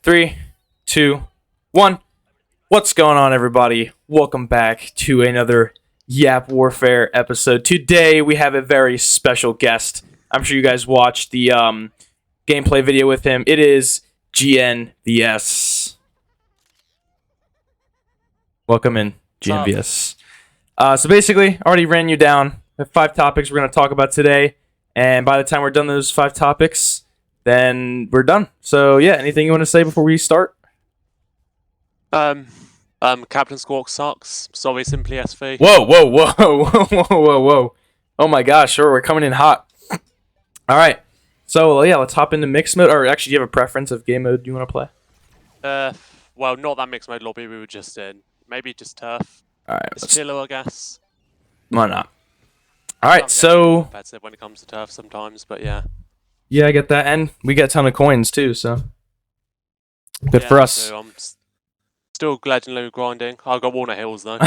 3, 2, 1. What's going on, everybody? Welcome back to another Yap Warfare episode. Today, we have a very special guest. I'm sure you guys watched the gameplay video with him. It is GNVS. Welcome in, GNVS. So basically, I already ran you down the 5 topics we're going to talk about today. And by the time we're done those 5 topics, then we're done. So yeah, anything you want to say before we start? Captain Squawk sucks. Sorry, simply SV. Whoa. Oh my gosh, sure, we're coming in hot. Alright. So yeah, let's hop into mixed mode. Or actually, do you have a preference of game mode you want to play? Well, not that mixed mode lobby we were just in. Maybe just turf. Alright. It's chiller, I guess. Why not? Alright, so competitive when it comes to turf sometimes, but yeah. Yeah, I get that, and we get a ton of coins too, so good for us. So I'm still legendary grinding. I got Warner Hills though.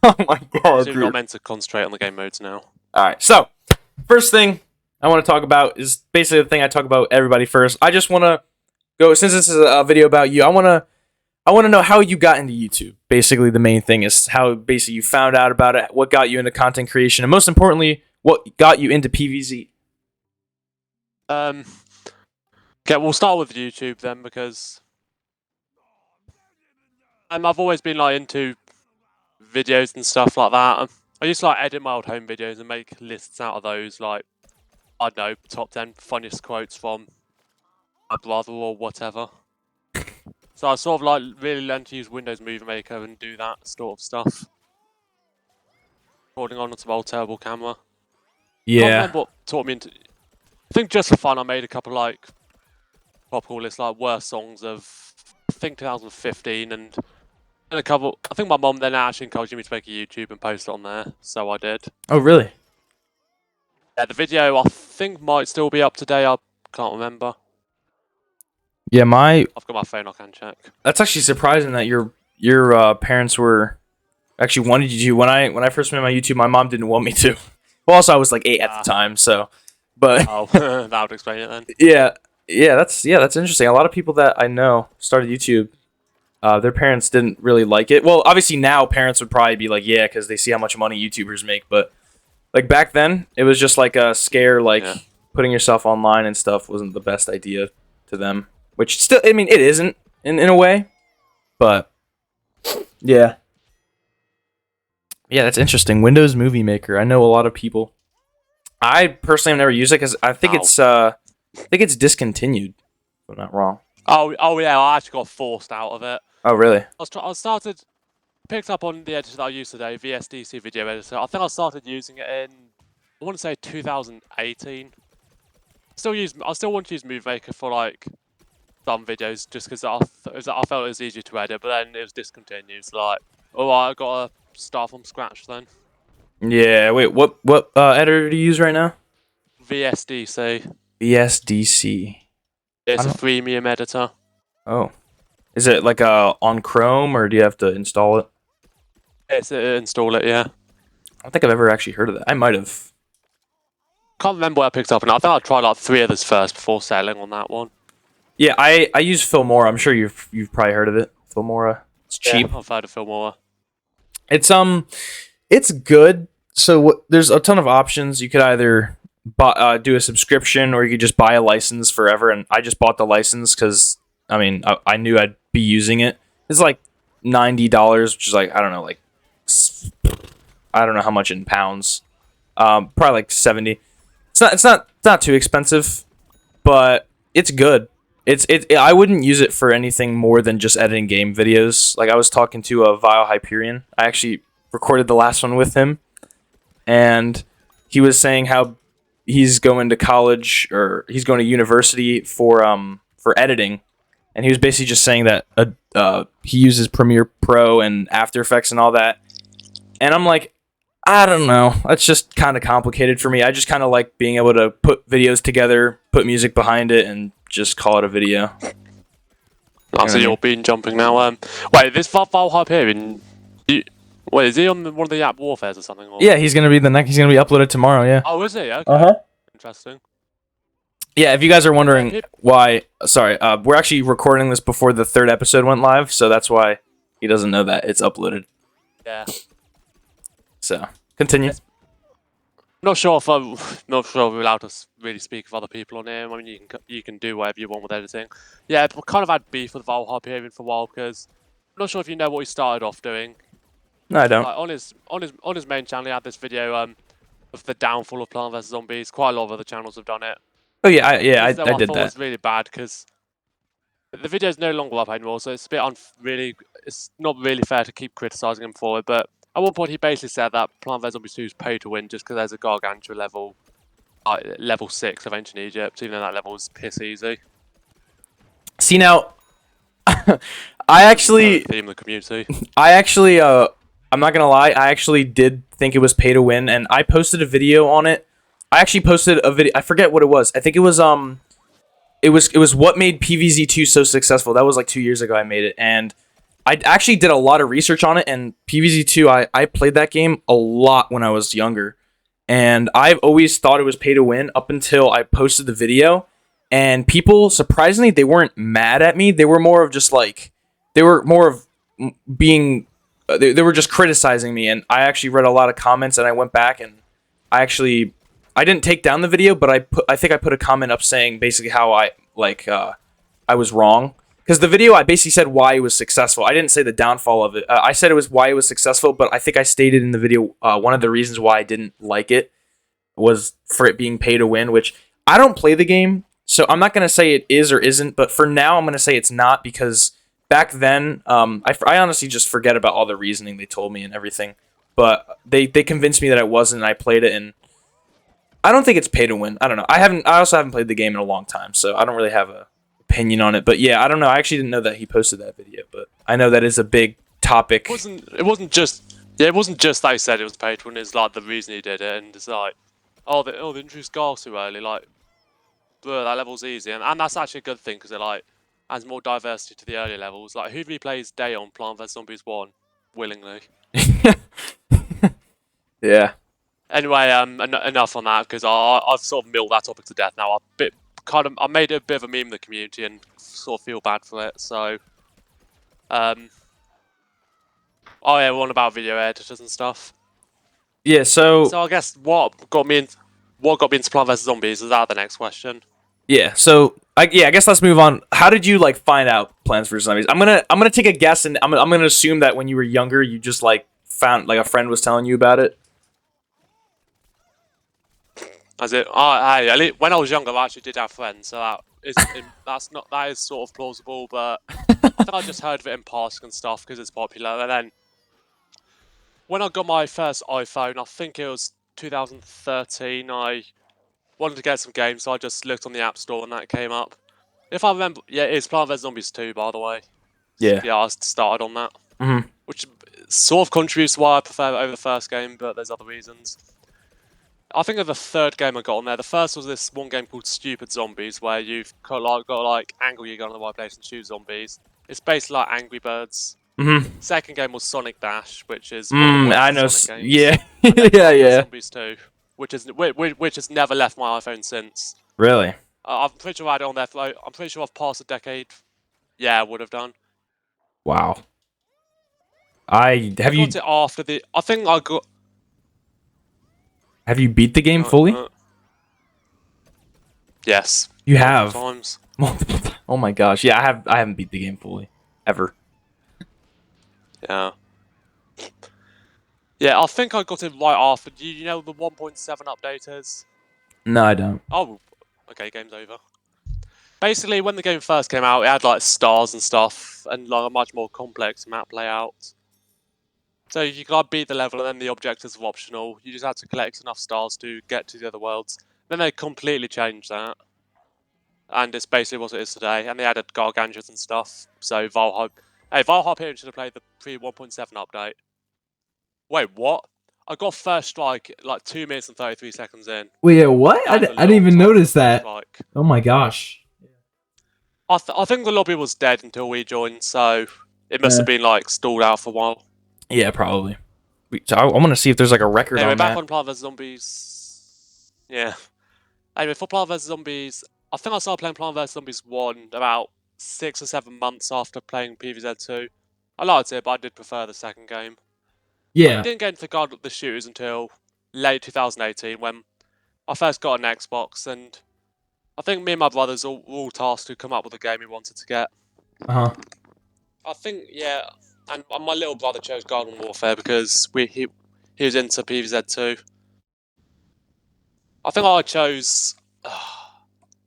Oh my god, So not meant to concentrate on the game modes now. Alright, so first thing I want to talk about is basically the thing I talk about everybody first. I just want to go, since this is a video about you, I want to know how you got into YouTube. Basically, the main thing is how basically you found out about it, what got you into content creation, and most importantly, what got you into PvZ. Okay, we'll start with YouTube then, because I've always been like into videos and stuff like that. I used to like edit my old home videos and make lists out of those, like, I don't know, top 10 funniest quotes from my brother or whatever. So I sort of like really learned to use Windows Movie Maker and do that sort of stuff. Recording on a old terrible camera. I can't remember what taught me into. I think just for fun, I made a couple like topical lists, like worst songs of I think 2015, and a couple. I think my mom then actually encouraged me to make a YouTube and post it on there, so I did. Oh, really? Yeah, the video I think might still be up today. I can't remember. Yeah, I've got my phone. I can check. That's actually surprising that your parents were actually wanted you to. When I first made my YouTube, my mom didn't want me to. Well, also I was like 8 at the time, so. But oh, that would explain it then. Yeah, that's interesting. A lot of people that I know started YouTube. Their parents didn't really like it. Well, obviously now parents would probably be like, yeah, because they see how much money YouTubers make. But like back then, it was just like a scare. Like putting yourself online and stuff wasn't the best idea to them. Which still, I mean, it isn't in a way. But yeah, that's interesting. Windows Movie Maker. I know a lot of people. I personally have never used it because I think it's discontinued. If I'm not wrong. Oh yeah, I actually got forced out of it. Oh really? I picked up on the editor that I used today, VSDC video editor. I think I started using it in, I want to say 2018. I still want to use Movie Maker for like some videos just because I felt it was easier to edit, but then it was discontinued. So like, I got to start from scratch then. Yeah, wait, what editor do you use right now? VSDC. VSDC. It's a freemium editor. Oh. Is it like on Chrome, or do you have to install it? It's install it, yeah. I don't think I've ever actually heard of that. I might have. Can't remember what I picked up, and I think I tried like 3 others first before settling on that one. Yeah, I use Filmora. I'm sure you've probably heard of it. Filmora. It's cheap. Yeah, I've heard of Filmora. It's good. So there's a ton of options. You could either do a subscription, or you could just buy a license forever. And I just bought the license because I mean I knew I'd be using it. It's like $90, which is like I don't know how much in pounds. Probably like 70. It's not too expensive, but it's good. I wouldn't use it for anything more than just editing game videos. Like I was talking to Vile Hyperion. I actually recorded the last one with him, and he was saying how he's going to college, or he's going to university for editing, and he was basically just saying that he uses Premiere Pro and After Effects and all that, and I'm like, I don't know, that's just kind of complicated for me. I just kind of like being able to put videos together, put music behind it, and just call it a video. So you're bean jumping now. Wait, this Vile Hyperion. Wait, is he on one of the Yap Warfares or something? Or? Yeah, he's gonna be uploaded tomorrow. Yeah. Oh, is he? Okay. Uh huh. Interesting. Yeah, if you guys are wondering why, sorry, we're actually recording this before the 3rd episode went live, so that's why he doesn't know that it's uploaded. Yeah. So, continue. Not sure if we're allowed to really speak of other people on here. I mean, you can do whatever you want with editing. Yeah, we kind of had beef with Valhalla here for a while because I'm not sure if you know what he started off doing. No, I don't. Like on his main channel, he had this video of the downfall of Plant vs Zombies. Quite a lot of other channels have done it. Oh yeah, I did I thought that. It was really bad because the video is no longer up anymore, so it's a bit it's not really fair to keep criticizing him for it. But at one point, he basically said that Plant vs Zombies 2 is pay to win just because there's a gargantua level, level 6 of ancient Egypt, even though that level is piss easy. See now, I actually theme the community. I'm not gonna lie, I actually did think it was pay to win, and I posted a video on it. I actually posted a video. I forget what it was. I think it was it was what made PvZ2 so successful. That was like 2 years ago. I made it, and I actually did a lot of research on it. And PvZ2, I played that game a lot when I was younger, and I've always thought it was pay to win up until I posted the video. And people, surprisingly, they weren't mad at me. They were more of just like, they were more of being, they were just criticizing me. And I actually read a lot of comments, and I went back and I didn't take down the video, but I think I put a comment up saying basically how I was wrong. Because the video, I basically said why it was successful. I didn't say the downfall of it. I said it was why it was successful, but I think I stated in the video one of the reasons why I didn't like it was for it being pay to win, which I don't play the game. So I'm not going to say it is or isn't, but for now I'm going to say it's not, because back then, I honestly just forget about all the reasoning they told me and everything. But they convinced me that it wasn't, and I played it, and I don't think it's pay to win. I don't know. I also haven't played the game in a long time, so I don't really have a opinion on it. But yeah, I don't know. I actually didn't know that he posted that video, but I know that is a big topic. It wasn't just that he said it was pay to win. It's like the reason he did it, and it's like, they introduced Garth too early, like. That level's easy, and that's actually a good thing because it like adds more diversity to the earlier levels. Like, who replays Day on Plant vs Zombies 1 willingly? Yeah. Anyway, enough on that because I've sort of milled that topic to death now. I made it a bit of a meme in the community and sort of feel bad for it. So, oh yeah, one about video editors and stuff. Yeah. So I guess what got me into Plant vs Zombies is that the next question. Yeah, so I guess let's move on. How did you like find out Plants vs Zombies? I'm gonna take a guess, and I'm gonna assume that when you were younger, you just like found like a friend was telling you about it. As it, when I was younger, I actually did have friends, so that is sort of plausible. But I think I just heard of it in passing and stuff because it's popular. And then when I got my first iPhone, I think it was 2013, I wanted to get some games, so I just looked on the App Store and that came up. If I remember, yeah, it's Plant vs Zombies 2, by the way. Yeah. Yeah, I started on that. Mm-hmm. Which sort of contributes to why I prefer it over the first game, but there's other reasons. I think of the third game I got on there. The first was this one game called Stupid Zombies, where you've got to angle your gun in the right place and shoot zombies. It's basically like Angry Birds. Mm-hmm. Second game was Sonic Dash, which is I know. Yeah. yeah. Zombies 2, which has never left my iPhone since. Really? I'm pretty sure I had it on there. I'm pretty sure I've passed a decade. Yeah, I would have done. Wow. Got it after the. I think I got. Have you beat the game fully? Yes. You have. Times. Oh my gosh! Yeah, I haven't beat the game fully ever. Yeah. Yeah, I think I got it right after. Do you know the 1.7 update is? No, I don't. Oh, okay, game's over. Basically, when the game first came out, it had like stars and stuff, and like a much more complex map layout. So you could beat the level, and then the objectives were optional. You just had to collect enough stars to get to the other worlds. Then they completely changed that, and it's basically what it is today. And they added gargantuas and stuff. So Valhalla here should have played the pre-1.7 update. Wait, what? I got first strike like 2 minutes and 33 seconds in. Wait, what? I didn't even notice that. Strike. Oh my gosh. I think the lobby was dead until we joined, so it must have been like stalled out for a while. Yeah, probably. So I want to see if there's like a record anyway, on back that. on Plant vs Zombies. Yeah. Anyway, for Plant vs Zombies, I think I started playing Plant vs Zombies 1 about 6 or 7 months after playing PvZ2. I liked it, but I did prefer the second game. I Yeah. didn't get into the shooters until late 2018 when I first got an Xbox, and I think me and my brothers were all tasked to come up with a game we wanted to get. Uh huh. I think, yeah, and my little brother chose Garden Warfare because he was into PvZ2. I think I chose...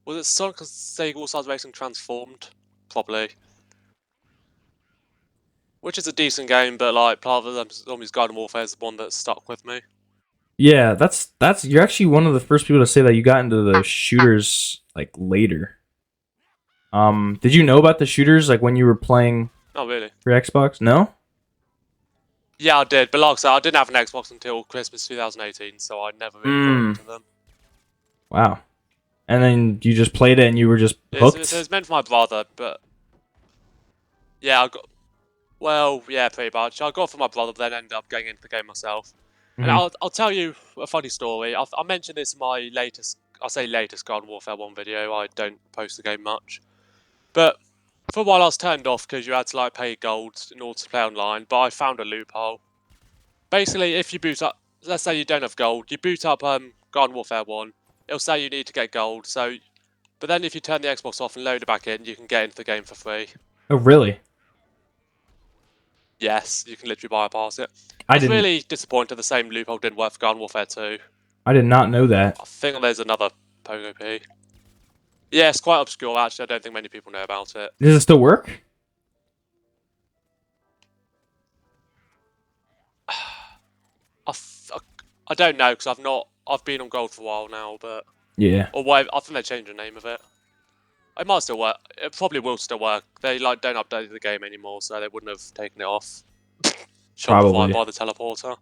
was it Sonic Sega All-Stars Racing Transformed? Probably. Which is a decent game, but like Plant vs Zombies Garden Warfare is the one that stuck with me. Yeah, that's you're actually one of the first people to say that you got into the shooters like later. Did you know about the shooters like when you were playing Oh, really? for Xbox? No? Yeah, I did, but like I said, I didn't have an Xbox until Christmas 2018, so I never really got into them. Wow. And then you just played it and you were just hooked? It was meant for my brother, but... Yeah, I got... Well, yeah, pretty much. I got it for my brother, but then ended up getting into the game myself. And I'll tell you a funny story. I mentioned this in my latest... I say latest Garden Warfare 1 video. I don't post the game much. But for a while I was turned off because you had to like pay gold in order to play online, but I found a loophole. Basically, if you boot up... Let's say you don't have gold. You boot up Garden Warfare 1. It'll say you need to get gold, so... But then if you turn the Xbox off and load it back in, you can get into the game for free. Oh, really? Yes, you can literally bypass it. I was really disappointed the same loophole didn't work for Garden Warfare 2. I did not know that. I think there's another Pogo P. Yeah, it's quite obscure actually, I don't think many people know about it. Does it still work? I don't know, because I've been on gold for a while now, but... Yeah. Or whatever, I think they changed the name of it. It might still work. It probably will still work. They like don't update the game anymore, so they wouldn't have taken it off. Probably. By the teleporter.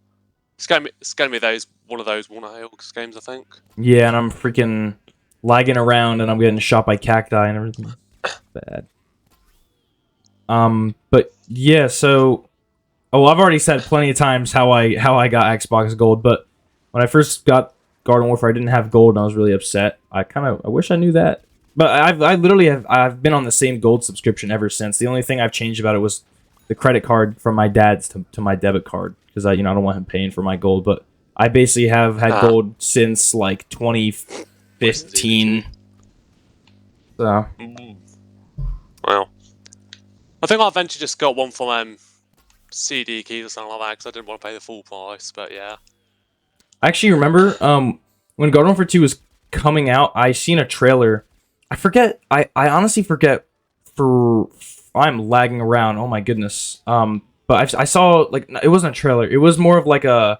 It's gonna be one of those Warner Hales games, I think. Yeah, and I'm freaking lagging around and I'm getting shot by cacti and everything. Bad. But yeah, so I've already said plenty of times how I got Xbox Gold, but when I first got Garden Warfare, I didn't have gold and I was really upset. I wish I knew that. But I've been on the same gold subscription ever since. The only thing I've changed about it was the credit card from my dad's to my debit card because I don't want him paying for my gold. But I basically have had gold since like 2015. So. Well, I think I eventually just got one from CD keys or something like that because I didn't want to pay the full price. But yeah. I actually remember when Garden Warfare 2 was coming out, I seen a trailer. I forget. I honestly forget. I'm lagging around. Oh my goodness. But I saw like it wasn't a trailer. It was more of like a.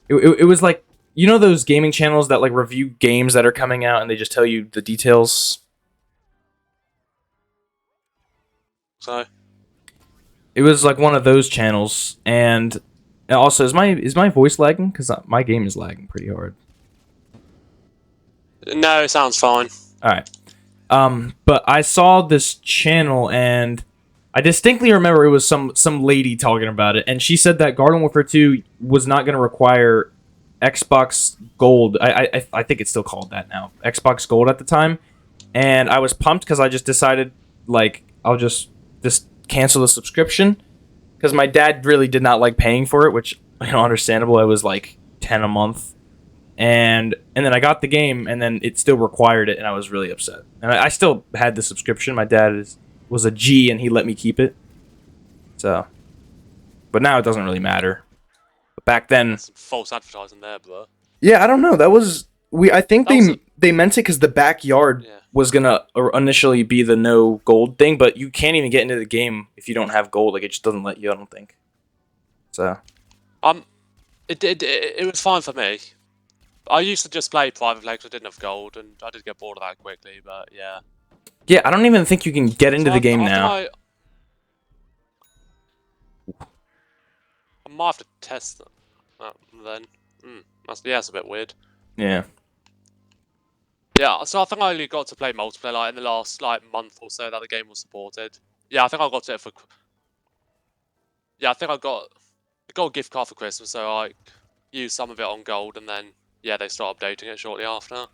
It was like those gaming channels that like review games that are coming out and they just tell you the details. So. It was like one of those channels, and also is my voice lagging? Because my game is lagging pretty hard. No, it sounds fine. All right. But I saw this channel and I distinctly remember it was some lady talking about it, and she said that Garden Warfare 2 was not going to require Xbox Gold. I think it's still called that now. Xbox Gold at the time, and I was pumped because I just decided like I'll just cancel the subscription because my dad really did not like paying for it, which understandable. It was like 10 a month. And then I got the game, and then it still required it, and I was really upset. And I still had the subscription. My dad was a G, and he let me keep it. So, but now it doesn't really matter. But back then, there's some false advertising there, bro. Yeah, I don't know. I think they meant it because the backyard was gonna initially be the no gold thing, but you can't even get into the game if you don't have gold. Like it just doesn't let you. I don't think. So, it was fine for me. I used to just play private play because I didn't have gold, and I did get bored of that quickly, but yeah. Yeah, I don't even think you can get into the game now. I might have to test that then. That's a bit weird. Yeah. Yeah, so I think I only got to play multiplayer like in the last month or so that the game was supported. Yeah, I think I got it for... Yeah, I think I got a gift card for Christmas, so I used some of it on gold, and then... Yeah, they start updating it shortly after.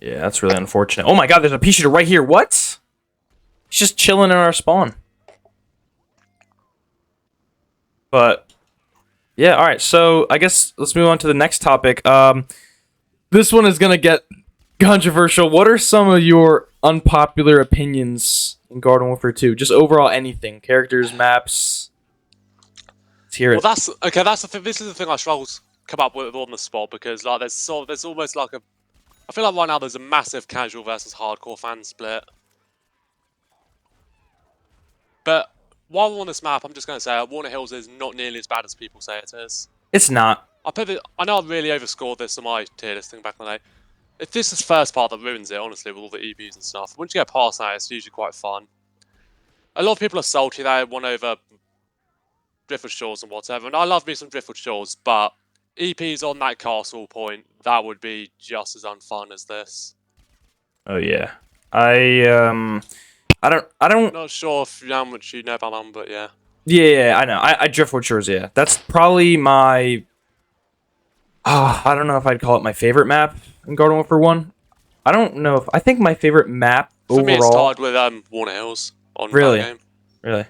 Yeah, that's really unfortunate. Oh my god, there's a pea shooter right here. What? He's just chilling in our spawn. But yeah, all right. So I guess let's move on to the next topic. This one is gonna get controversial. What are some of your unpopular opinions in Garden Warfare 2? Just overall anything, characters, maps. Let's hear it. Well, that's okay. That's the thing. This is the thing I struggle to come up with on the spot because like there's almost like a. I feel like right now there's a massive casual versus hardcore fan split. But while on this map, I'm just going to say Warner Hills is not nearly as bad as people say it is. It's not. I know I really overscored this on my tier listing back in the day. If this is the first part that ruins it, honestly, with all the EPs and stuff, once you get past that, it's usually quite fun. A lot of people are salty they won over Driftwood Shores and whatever, and I love me some Driftwood Shores, but EPs on that castle point, that would be just as unfun as this. Oh yeah. I don't. Not sure how much you know about them, but yeah. Yeah, I know. I Driftwood Shores. Yeah, that's probably my. I don't know if I'd call it my favorite map in Garden Warfare 1. I don't know if I think my favorite map For overall. me, it's tied with Warner Hills on Really? that game. Really.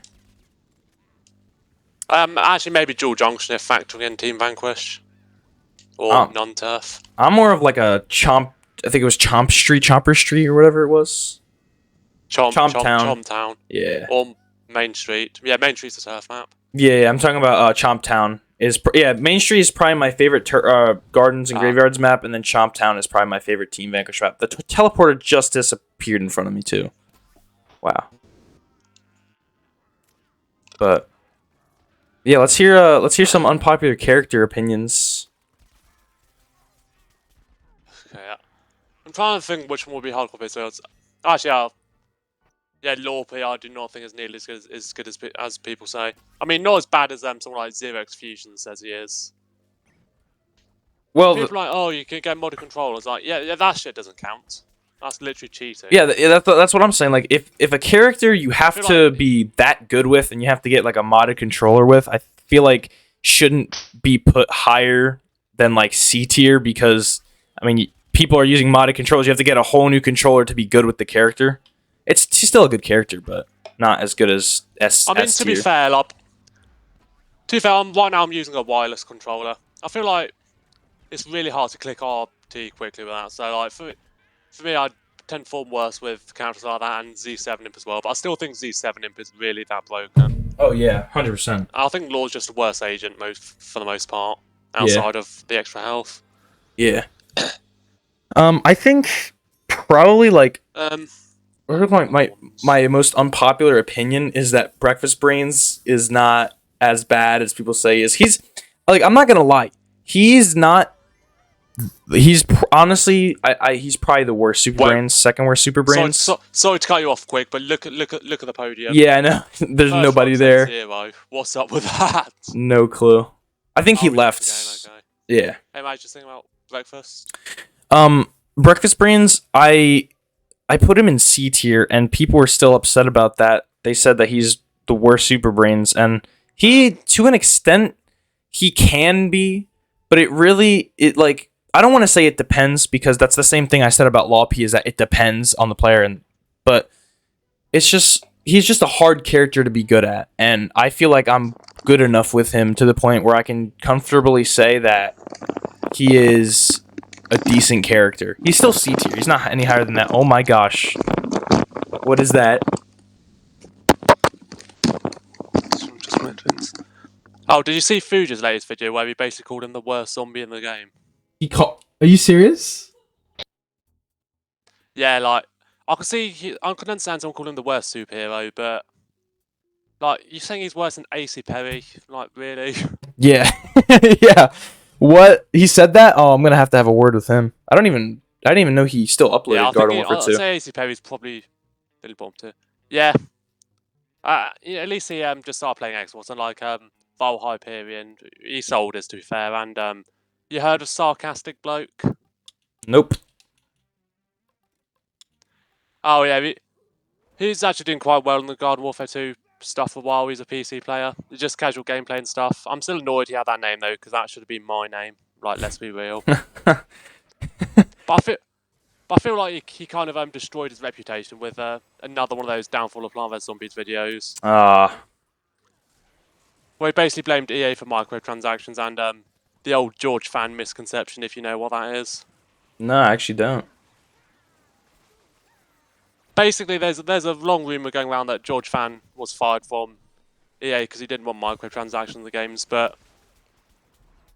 Actually, maybe Dual Junction if factoring in Team Vanquish or non-turf. I'm more of like a chomp. I think it was Chomper Street or whatever it was. Chomp Town. Yeah. Or Main Street. Yeah, Main Street's a turf map. Yeah, I'm talking about Chomp Town. Main Street is probably my favorite Gardens and Graveyards map, and then Chomp Town is probably my favorite Team Vanquish map. The teleporter just disappeared in front of me too. Wow. But yeah, let's hear some unpopular character opinions. Okay, yeah. I'm trying to think which one would be hardcore videos. Actually, yeah, Lorpy I do not think is nearly as good as people say. I mean, not as bad as someone like Zero X Fusion says he is. Well, people are like, oh, you can get modded controllers. Like, yeah, that shit doesn't count. That's literally cheating. yeah, that's what I'm saying. Like, if a character you have to be that good with, and you have to get like a modded controller with, I feel like shouldn't be put higher than like C tier because I mean, people are using modded controllers. You have to get a whole new controller to be good with the character. She's still a good character, but not as good as S. I mean, to be fair, right now I'm using a wireless controller. I feel like it's really hard to click RT quickly with that. So, like, for me, I tend to form worse with characters like that and Z7 Imp as well. But I still think Z7 Imp is really that broken. Oh yeah, 100%. I think Law's just a worse agent for the most part, outside of the extra health. Yeah. I think probably like my most unpopular opinion is that Breakfast Brains is not as bad as people say he is. He's like, I'm not gonna lie, he's not. He's honestly, he's probably the worst Super Brains, second worst Super Brains. Sorry to cut you off quick, but look at the podium. Yeah, I know. There's nobody there. Zero. What's up with that? No clue. I think he left. Okay. Yeah. Hey, mate, just thinking about breakfast. Breakfast Brains, I put him in C tier, and people were still upset about that. They said that he's the worst Super Brains, and he, to an extent, he can be, but I don't want to say it depends because that's the same thing I said about Lawp is that it depends on the player, but it's just he's just a hard character to be good at, and I feel like I'm good enough with him to the point where I can comfortably say that he is a decent character. He's still C tier. He's not any higher than that. Oh my gosh. What is that? Oh, did you see Fuji's latest video where he basically called him the worst zombie in the game? Are you serious? Yeah, like, I can understand someone calling him the worst superhero, but like, you're saying he's worse than AC Perry? Like, really? Yeah. Yeah. What? He said that? Oh, I'm gonna have to have a word with him. I didn't even know he still uploaded Garden Warfare 2. I'd say AC Perry's probably a little bomb too. Yeah. At least he just started playing Xbox, and like Val Hyperion, he sold us to be fair, and you heard of Sarcastic Bloke? Nope. Oh yeah, he's actually doing quite well in the Garden Warfare 2 stuff for a while. He's a PC player, just casual gameplay and stuff. I'm still annoyed he had that name though, because that should have been my name. Like, let's be real. But But I feel like he kind of destroyed his reputation with another one of those Downfall of Plant vs Zombies videos, where he basically blamed EA for microtransactions and the old George fan misconception, if you know what that is. No, I actually don't. Basically, there's a long rumor going around that George Fan was fired from EA because he didn't want microtransactions in the games, but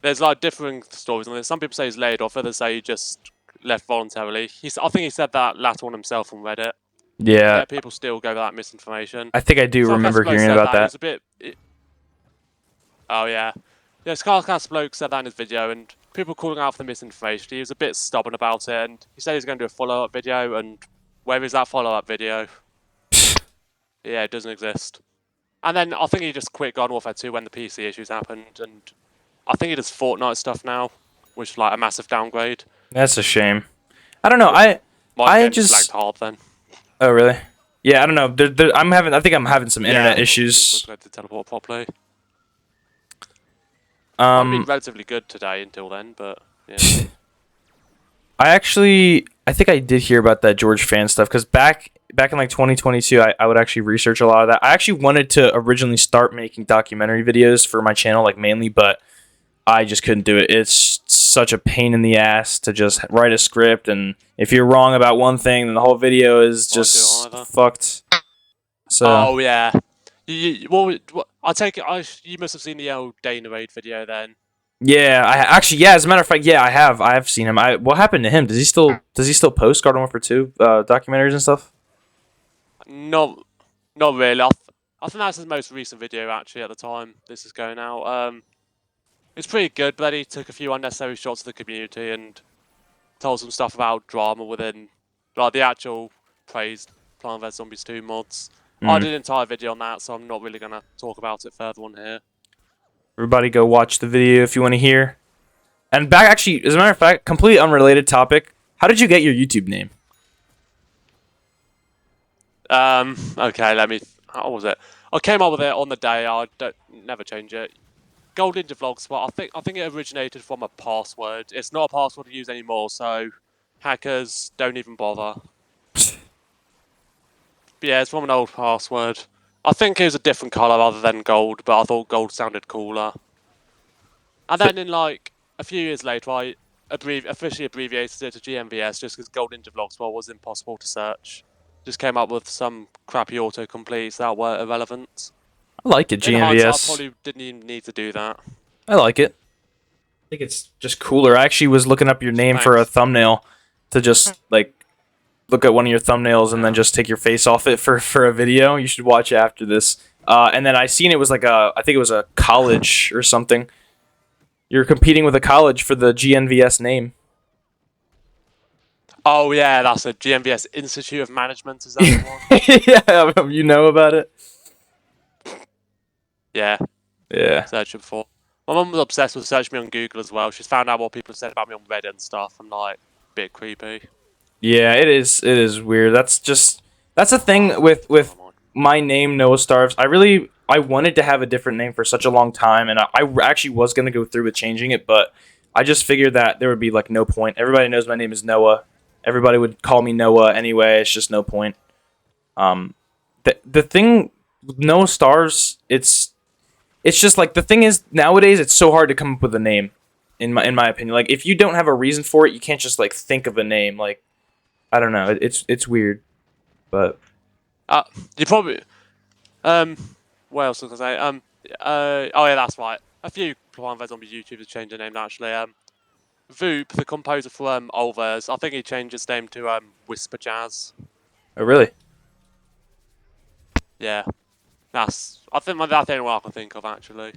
there's like differing stories on this. Some people say he's laid off, others say he just left voluntarily. I think he said that latter one himself on Reddit. Yeah, People still go with that misinformation. I think I do remember hearing about that. It was a bit. Oh yeah, yeah. Scarcast bloke said that in his video, and people calling out for the misinformation. He was a bit stubborn about it, and he said he was going to do a follow-up video, and where is that follow-up video? Yeah, it doesn't exist. And then I think he just quit Garden Warfare 2 when the PC issues happened, and I think he does Fortnite stuff now, which is like a massive downgrade. That's a shame. I don't know. I just flagged hard then. Oh really? Yeah, I don't know. I think I'm having some internet issues. To teleport properly. I've been relatively good today until then, but yeah. I think I did hear about that George Fan stuff because back in like 2022, I would actually research a lot of that. I actually wanted to originally start making documentary videos for my channel, like mainly, but I just couldn't do it. It's such a pain in the ass to just write a script, and if you're wrong about one thing, then the whole video is just fucked. So. Oh yeah. I take it. You must have seen the old Dana Raid video then. Yeah, as a matter of fact, yeah, I have seen him. What happened to him? Does he still post Garden Warfare 2 documentaries and stuff? Not really. I think that's his most recent video actually at the time this is going out. It's pretty good, but then he took a few unnecessary shots of the community and told some stuff about drama within like the actual praised Plant vs Zombies 2 mods. I did an entire video on that, so I'm not really gonna talk about it further on here. Everybody go watch the video if you want to hear. And back, actually, as a matter of fact, completely unrelated topic. How did you get your YouTube name? Okay, how was it? I came up with it on the day. I don't never change it. Gold Ninja Vlogs, but I think it originated from a password. It's not a password to use anymore, so hackers don't even bother. But yeah, it's from an old password. I think it was a different colour other than gold, but I thought gold sounded cooler. And then in like a few years later, I officially abbreviated it to GNVS just because Gold Ninja Vlogs was impossible to search. Just came up with some crappy autocompletes that were irrelevant. I like it, GNVS. In hindsight, I probably didn't even need to do that. I like it. I think it's just cooler. I actually was looking up your name for a thumbnail to just like look at one of your thumbnails and then just take your face off it for a video. You should watch it after this. And then I seen it was like I think it was a college or something. You're competing with a college for the GNVS name. Oh yeah, that's a GNVS Institute of Management. Is that the one? Yeah, you know about it. Yeah. Yeah. Search it before. My mum was obsessed with searching me on Google as well. She's found out what people have said about me on Reddit and stuff. I'm like, a bit creepy. Yeah, it is. It is weird. That's the thing with my name, Noah Starves. I wanted to have a different name for such a long time, and I actually was gonna go through with changing it, but I just figured that there would be like no point. Everybody knows my name is Noah. Everybody would call me Noah anyway. It's just no point. The thing with Noah Starves, it's just like the thing is nowadays it's so hard to come up with a name. In my opinion, like if you don't have a reason for it, you can't just like think of a name. Like I don't know. It's weird, but you probably what else was I gonna say? Oh yeah, that's right. A few Plant vs Zombies YouTubers changed their name actually. Voop, the composer for Olvers, I think he changed his name to Whisper Jazz. Oh really? Yeah, that's the only one I can think of actually.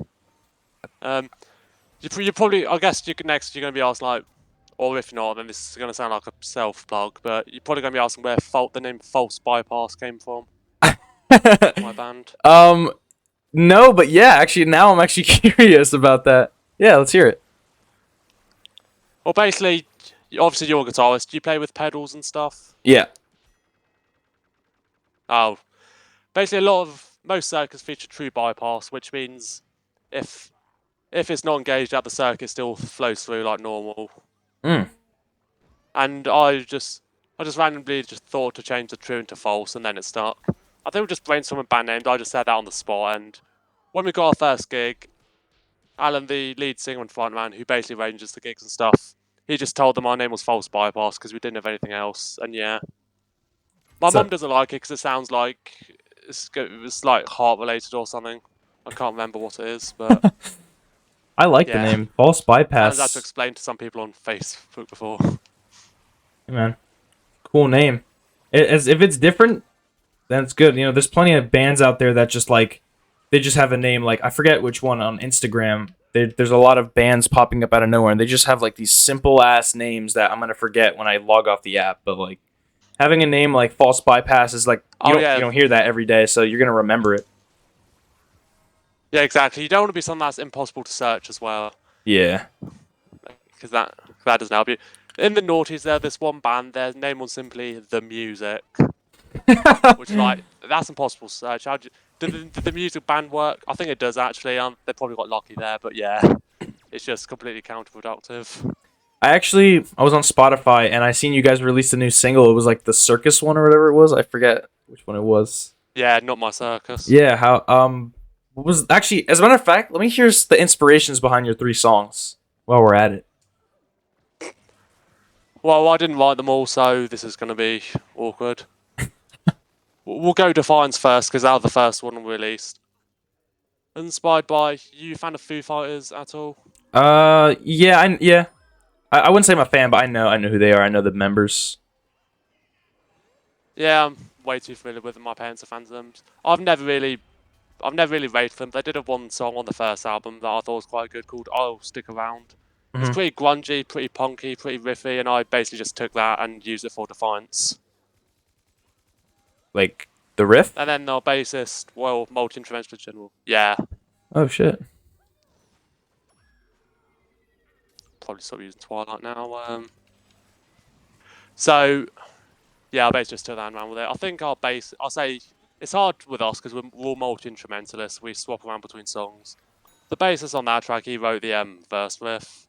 You probably, I guess you're gonna be asked like, or if not, then this is gonna sound like a self plug, but you're probably gonna be asking where the name False Bypass came from. My band. No, but yeah, actually now I'm actually curious about that. Yeah, let's hear it. Well, basically, obviously you're a guitarist. Do you play with pedals and stuff? Yeah. Oh, basically most circuits feature true bypass, which means if it's not engaged at the circuit, it still flows through like normal. And I just I just randomly just thought to change the true into false, and then it stuck. I think we just brainstorming band names. I just said that on the spot, and when we got our first gig, Alan, the lead singer and frontman, who basically arranges the gigs and stuff, he just told them our name was False Bypass because we didn't have anything else, and yeah. My So- mum doesn't like it because it sounds like it's like heart related or something. I can't remember what it is, but I like the Yeah. name False Alan's had Bypass. to explain to some people on Facebook before. Hey, man, cool name. As if it's different, then it's good. You know, there's plenty of bands out there that just like they just have a name. Like I forget which one on Instagram. There's a lot of bands popping up out of nowhere, and they just have like these simple ass names that I'm gonna forget when I log off the app. But like having a name like False Bypass is like you don't hear that every day, so you're gonna remember it. Yeah, exactly. You don't want to be something that's impossible to search as well, Yeah. because that doesn't help you. In the noughties, there's this one band. Their name was simply The Music, which like that's impossible to search. Did the music band work? I think it does actually. They probably got lucky there, but yeah, it's just completely counterproductive. I was on Spotify and I seen you guys released a new single. It was like the circus one or whatever it was. I forget which one it was. Yeah, Not My Circus. Yeah, what was actually, as a matter of fact, let me hear the inspirations behind your 3 songs while we're at it. Well, I didn't write them all, so this is going to be awkward. We'll go Defiance first, because that was the first one released. Inspired by, you a fan of Foo Fighters at all? Yeah. I wouldn't say I'm a fan, but I know who they are. I know the members. Yeah, I'm way too familiar with them. My parents are fans of them. I've never really rated them. They did have one song on the first album that I thought was quite good called I'll Stick Around. It's pretty grungy, pretty punky, pretty riffy, and I basically just took that and used it for Defiance. Like the riff? And then our bassist, well, multi-instrumentalist general. Yeah, Oh shit. probably stop using Twilight now. So, yeah, I basically just took that and ran with it. I think our bass, I'll say, it's hard with us because we're all multi-instrumentalists. We swap around between songs. The bassist on that track, he wrote the verse riff.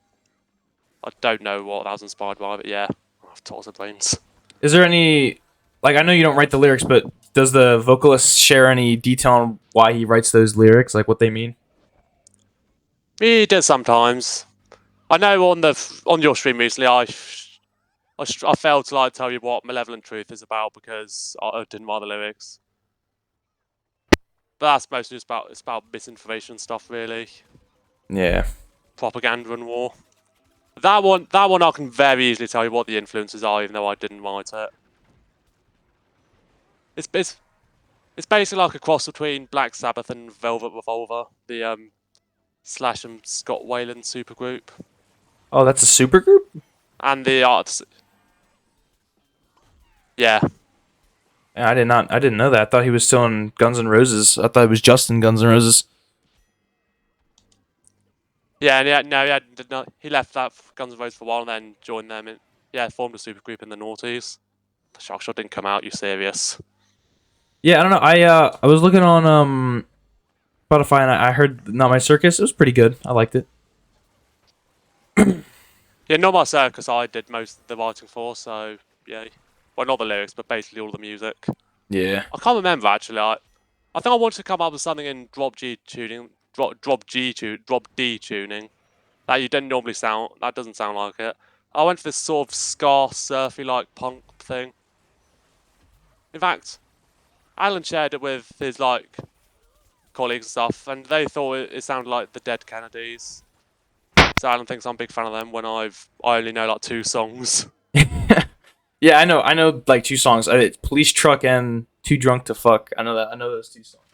I don't know what that was inspired by, but yeah, I've tossed the brains. Is there any, like, I know you don't write the lyrics, but does the vocalist share any detail on why he writes those lyrics, like what they mean? He does sometimes. I know on your stream recently, I failed to like tell you what Malevolent Truth is about because I didn't write the lyrics. But that's mostly just about misinformation stuff, really. Yeah. Propaganda and war. That one I can very easily tell you what the influences are, even though I didn't write it. It's basically like a cross between Black Sabbath and Velvet Revolver, the Slash and Scott Weiland supergroup, Oh, that's a supergroup? and the arts. Yeah, Yeah, I didn't know that. I thought he was still in Guns N' Roses. I thought it was just in Guns N' Roses. yeah, and he left that Guns N' Roses for a while and then joined them. Formed a supergroup in the noughties. The Shock Shot didn't come out. You serious? Yeah, I don't know. I was looking on Spotify and I heard Not My Circus. It was pretty good. I liked it. Yeah, Not My Circus I did most of the writing for, so yeah. Well, not the lyrics, but basically all the music. Yeah. I can't remember actually. I think I wanted to come up with something in drop D tuning that you didn't normally sound. That doesn't sound like it. I went for this sort of ska surfy like punk thing. In fact, Alan shared it with his like colleagues and stuff, and they thought it sounded like the Dead Kennedys. So Alan thinks I'm a big fan of them when I only know like 2 songs. Yeah, I know like 2 songs. It's Police Truck and Too Drunk to Fuck. I know those 2 songs.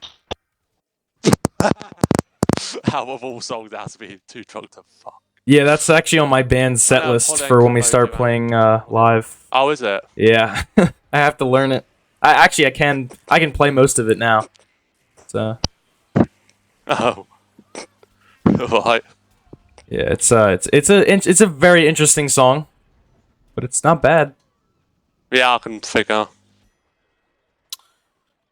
Out of all songs, that has to be Too Drunk to Fuck. Yeah, that's actually on my band's set list for when we start playing live. Oh, is it? Yeah. I have to learn it. I can play most of it now. So Oh. Right. yeah, it's a very interesting song, but it's not bad. Yeah, I can figure.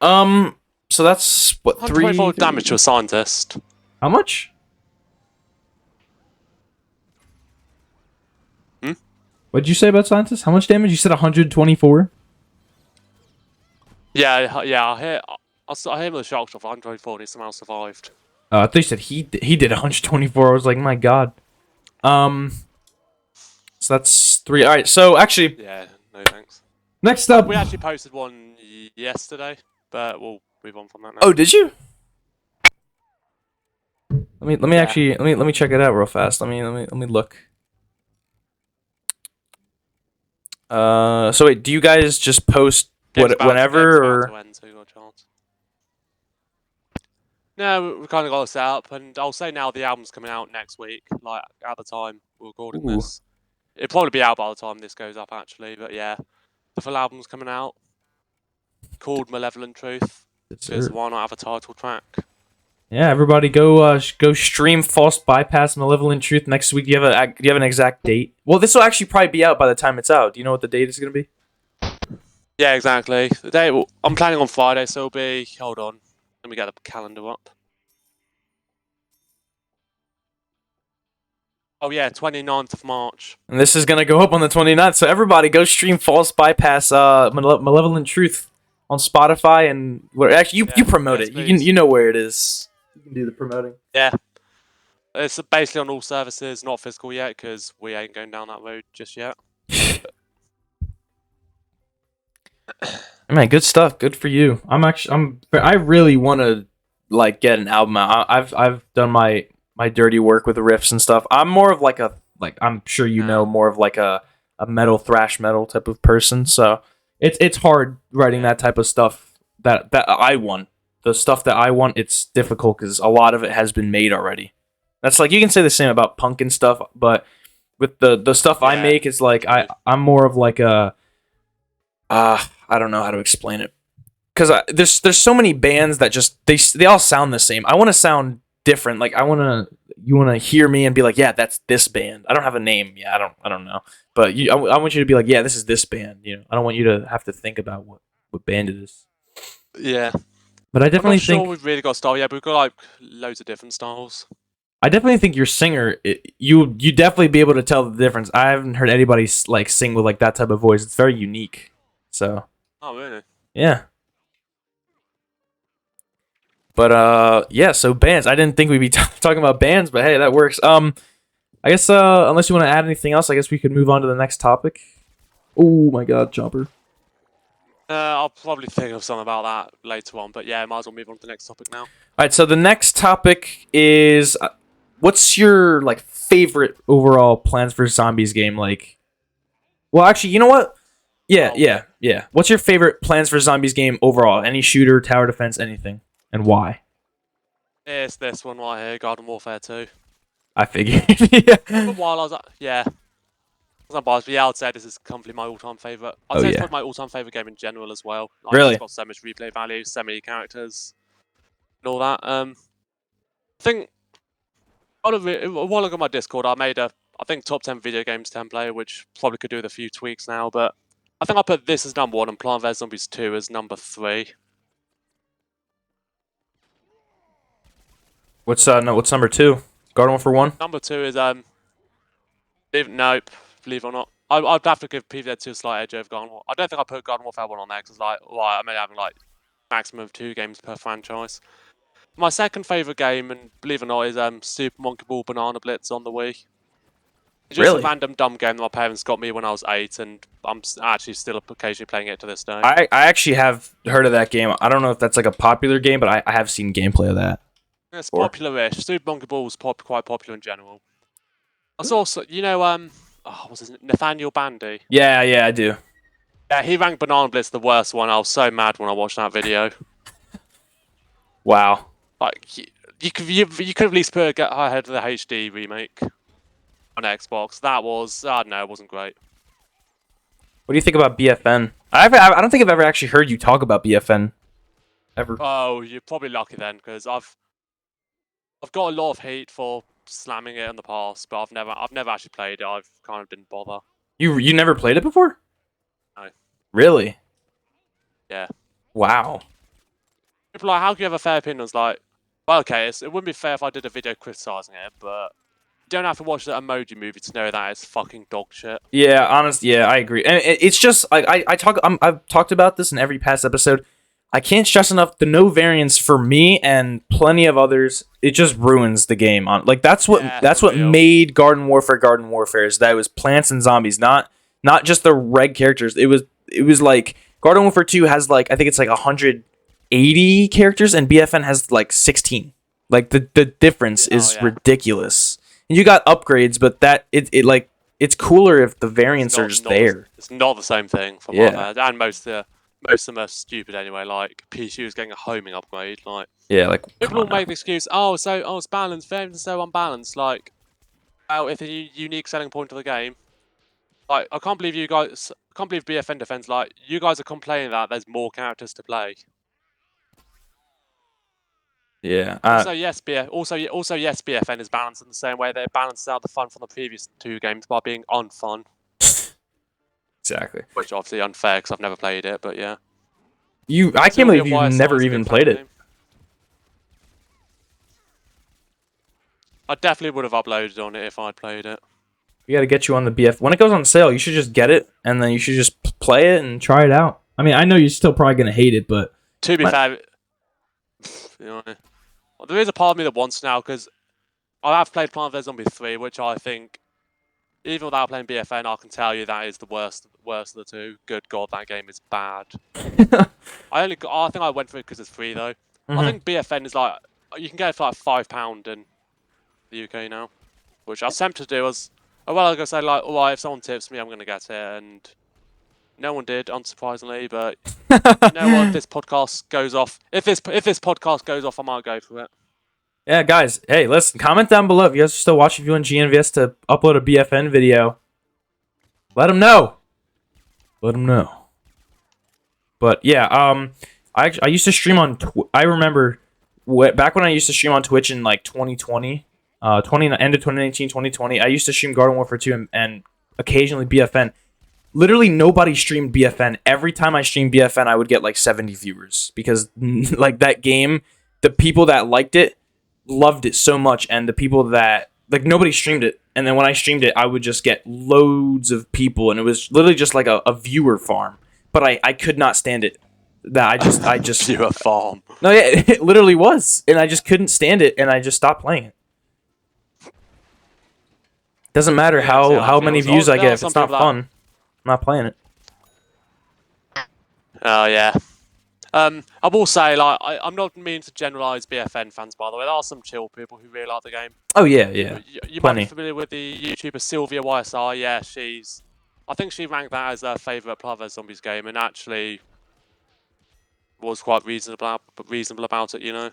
So that's what 124 3 damage to a scientist. How much? Hmm? What'd you say about scientists? How much damage? You said 124. Yeah, I hear him with a shock shot for 124 and he somehow survived. I thought you said he did 124. I was like, my god. So that's 3. All right. So actually, Yeah, no thanks. next up, We actually posted one yesterday, but we'll move on from that now. oh, did you? Let me Yeah. actually let me check it out real fast. Let me look. So wait, do you guys just post Game's about whenever or? to end, so you got a chance. No, we kind of got it set up, and I'll say now the album's coming out next week. Like at the time we're recording Ooh. this, it'll probably be out by the time this goes up, actually. But yeah, the full album's coming out, called Malevolent Truth. Because why not have a title track? Yeah, everybody go stream False Bypass Malevolent Truth next week. Do you have an exact date? Well, this will actually probably be out by the time it's out. Do you know what the date is going to be? Yeah, exactly. The day I'm planning on Friday, so it'll be. Hold on, let me get the calendar up. Oh yeah, 29th of March. And this is going to go up on the 29th. So everybody go stream False Bypass Malevolent Truth on Spotify and where actually you promote it. You know where it is. You can do the promoting. Yeah. It's basically on all services, not physical yet, because we ain't going down that road just yet. Man, good stuff. Good for you. I really want to like get an album out. I've done my dirty work with the riffs and stuff. I'm more of like I'm sure you know, more of like a metal thrash metal type of person. So it's hard writing that type of stuff that I want. The stuff that I want, it's difficult because a lot of it has been made already. That's like, you can say the same about punk and stuff, but with the stuff I make, it's like I'm more of like a I don't know how to explain it, because there's so many bands that just they all sound the same. I want to sound different. Like you want to hear me and be like, yeah, that's this band. I don't have a name. Yeah, I don't know, but I want you to be like, yeah, this is this band. You know, I don't want you to have to think about what band it is. Yeah. But I definitely think we've really got a style yet, but we've got like loads of different styles. I definitely think your singer, you definitely be able to tell the difference. I haven't heard anybody like sing with like that type of voice. It's very unique. So. Oh really? Yeah. But yeah. So bands. I didn't think we'd be talking about bands, but hey, that works. I guess unless you want to add anything else, I guess we could move on to the next topic. Oh my God, Chomper. I'll probably think of something about that later on, but yeah, might as well move on to the next topic now. All right, so the next topic is, what's your like favorite overall Plants vs Zombies game? Like, well, actually, you know what? Yeah. What's your favorite Plants vs Zombies game overall? Any shooter, tower defense, anything, and why? It's this one right here, Garden Warfare 2. I figured. Yeah. While I was it's not biased, but yeah, I'd say this is comfortably my all-time favorite. I'd say it's probably my all-time favorite game in general as well. Like, really? It's got so much replay value, so many characters, and all that. I think while I got my Discord, I made I think top 10 video games template, which probably could do with a few tweaks now, but I think I put this as number 1 and Plant vs Zombies 2 as number 3. What's number 2? Garden Warfare 1? Number 2 is nope. Believe it or not, I'd have to give PvZ2 a slight edge over Garden Warfare. I don't think I put Garden Warfare 1 on there because like, I'm only having like maximum of 2 games per franchise. My second favourite game, and believe it or not, is Super Monkey Ball Banana Blitz on the Wii. It's just a random dumb game that my parents got me when I was 8, and I'm actually still occasionally playing it to this day. I actually have heard of that game. I don't know if that's like a popular game, but I have seen gameplay of that. It's popular-ish. Super Monkey Ball was quite popular in general. I also, you know, what's his name? Nathaniel Bandy. Yeah, I do. Yeah, he ranked Banana Blitz the worst one. I was so mad when I watched that video. Wow. Like, you could at least put it ahead of the HD remake on Xbox. That was, I don't know, it wasn't great. What do you think about BFN? I don't think I've ever actually heard you talk about BFN. Ever. Oh, you're probably lucky then, because I've got a lot of hate for slamming it in the past, but I've never actually played it. I've kind of didn't bother. You never played it before? No. Really? Yeah. Wow. People are like, how can you have a fair opinion? It's like, well, okay, it wouldn't be fair if I did a video criticising it, but don't have to watch the emoji movie to know that it's fucking dog shit. Yeah, I agree. And it's just like I've talked about this in every past episode. I can't stress enough the no variance for me and plenty of others. It just ruins the game. On like that's what made Garden Warfare is that it was plants and zombies, not just the reg characters. It was like Garden Warfare 2 has like I think it's like 180 characters and BFN has like 16. Like the difference is ridiculous. And you got upgrades, but that it's cooler if the variants are just there. It's not the same thing from what I've heard. And most of them are stupid anyway. Like PSU is getting a homing upgrade. Like people will make the excuse, it's balanced, variants are so unbalanced. Like, it's a unique selling point of the game. Like, I can't believe BFN defends. Like, you guys are complaining that there's more characters to play. Yeah. Yes, BFN is balanced in the same way they balanced out the fun from the previous 2 games by being unfun. Exactly. Which obviously unfair because I've never played it, but yeah. I can't believe you've never even played it. I definitely would have uploaded on it if I'd played it. We got to get you on the BF. When it goes on sale, you should just get it, and then you should just play it and try it out. I mean, I know you're still probably going to hate it, but... To be fair, you know, there is a part of me that wants to now, because I have played Plant vs. Zombies 3, which I think, even without playing BFN, I can tell you that is the worst of the 2. Good God, that game is bad. I think I went for it because it's free, though. I think BFN is like... You can get it for like £5 in the UK now, which I was tempted to do. I was going to say, like, alright, if someone tips me, I'm going to get it, and no one did, unsurprisingly, but you know what, if this podcast goes off, if this podcast goes off, I might go for it. Yeah, guys, hey, listen, comment down below if you guys are still watching, if you want GNVS to upload a BFN video. Let them know. Let them know. But, yeah, I used to stream on, I remember, back when I used to stream on Twitch in, like, 2020, end of 2019, 2020, I used to stream Garden Warfare 2 and occasionally BFN. Literally nobody streamed BFN. Every time I streamed BFN, I would get like 70 viewers because like that game, the people that liked it loved it so much, and the people that like nobody streamed it. And then when I streamed it, I would just get loads of people, and it was literally just like a viewer farm. But I could not stand it. That I just viewer farm. No, yeah, it literally was, and I just couldn't stand it, and I just stopped playing it. Doesn't matter how many views I get if it's not fun. I'm not playing it. Oh, yeah. I will say, like, I'm not meaning to generalise BFN fans, by the way. There are some chill people who really like the game. Oh, yeah, yeah. You might be familiar with the YouTuber Sylvia YSR. Yeah, I think she ranked that as her favourite Plant vs. Zombies game, and actually was quite reasonable about it, you know?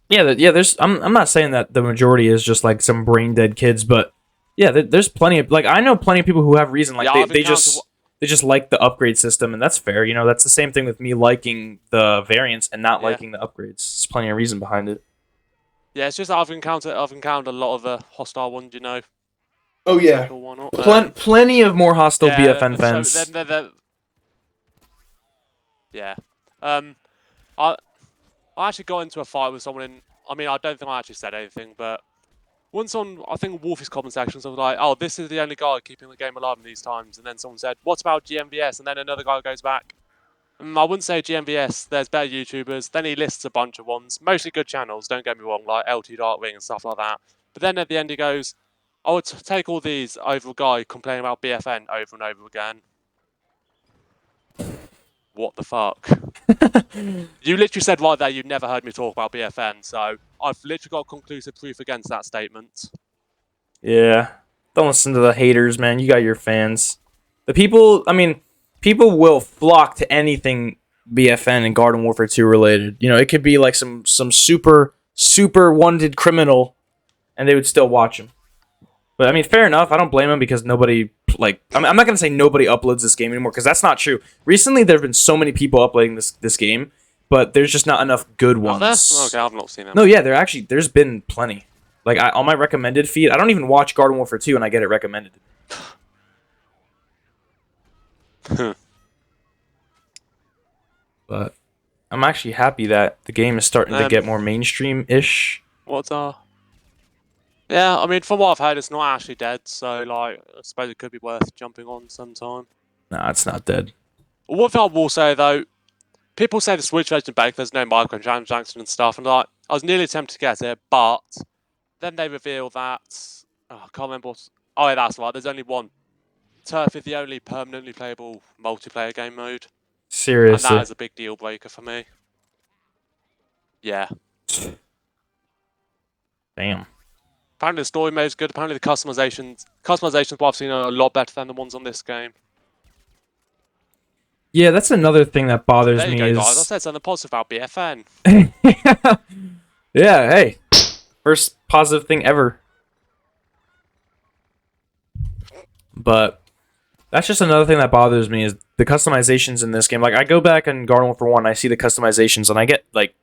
Yeah, I'm not saying that the majority is just, like, some brain-dead kids, but, yeah, there's plenty of... Like, I know plenty of people who have reason. Like, yeah, they just like the upgrade system, and that's fair. You know, that's the same thing with me liking the variants and not liking the upgrades. There's plenty of reason behind it. Yeah, it's just that I've encountered a lot of the hostile ones, you know. Oh yeah, plenty of more hostile BFN fans. Yeah, I actually got into a fight with someone I mean, I don't think I actually said anything, but once on, I think, Wolfy's comment sections, I was like, oh, this is the only guy keeping the game alive in these times. And then someone said, what about GNVS? And then another guy goes back. I wouldn't say GNVS, there's better YouTubers. Then he lists a bunch of ones, mostly good channels, don't get me wrong, like LT Darkwing and stuff like that. But then at the end he goes, I would take all these over a guy complaining about BFN over and over again. What the fuck? You literally said right there you'd never heard me talk about BFN, so I've literally got conclusive proof against that statement. Yeah. Don't listen to the haters, man. You got your fans. The people, I mean, people will flock to anything BFN and Garden Warfare 2 related. You know, it could be like some super wanted criminal, and they would still watch him. But, I mean, fair enough. I don't blame them because nobody, like... I'm not going to say nobody uploads this game anymore, because that's not true. Recently, there have been so many people uploading this game, but there's just not enough good ones. Okay, I've not seen them. No, yeah, there's been plenty. Like, on my recommended feed, I don't even watch Garden Warfare 2, and I get it recommended. But I'm actually happy that the game is starting to get more mainstream-ish. What's our... Yeah, I mean, from what I've heard, it's not actually dead, so like, I suppose it could be worth jumping on sometime. Nah, it's not dead. One thing I will say though, people say the Switch version back there's no microtransactions and stuff, and like, I was nearly tempted to get it, but then they reveal that I can't remember what. Oh, yeah, that's right. There's only one. Turf is the only permanently playable multiplayer game mode, and Seriously. that is a big deal breaker for me. Yeah. Damn. Apparently the story mode is good. Apparently the customizations what I've seen are a lot better than the ones on this game. Yeah, that's another thing that bothers There you me go, is. guys. I said something positive about BFN. Yeah, hey. First positive thing ever. But that's just another thing that bothers me is the customizations in this game. Like I go back and Garden Warfare 1, I see the customizations and I get like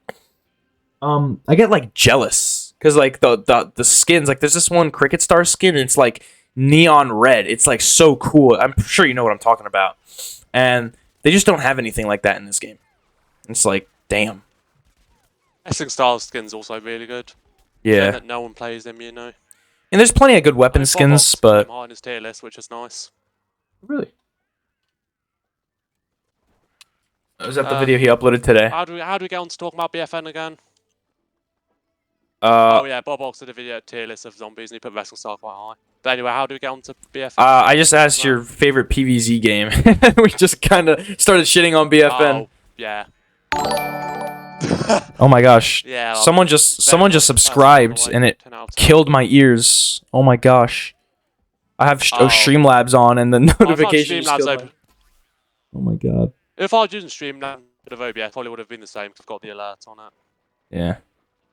jealous cuz like the skins, like there's this one Cricket Star skin and it's like neon red. It's like so cool. I'm sure you know what I'm talking about. And they just don't have anything like that in this game. It's like, damn. Essing style skin's also really good. Yeah. That no one plays them, you know. And there's plenty of good weapon skins, but high in his tier list, which is nice. really. Was that the video he uploaded today? How do we get on to talk about BFN again? Oh yeah, Bob also did a video tier list of zombies and he put wrestling style quite high. But anyway, how do we get on to BFN? I just asked your favorite PvZ game. We just kind of started shitting on BFN. Oh, yeah. Oh my gosh. Yeah. Someone just subscribed and it killed my ears. Oh my gosh. I have Streamlabs on and the notifications just killed my... Oh my god. If I was using Streamlabs with OBS, probably would have been the same because I've got the alert on it. Yeah.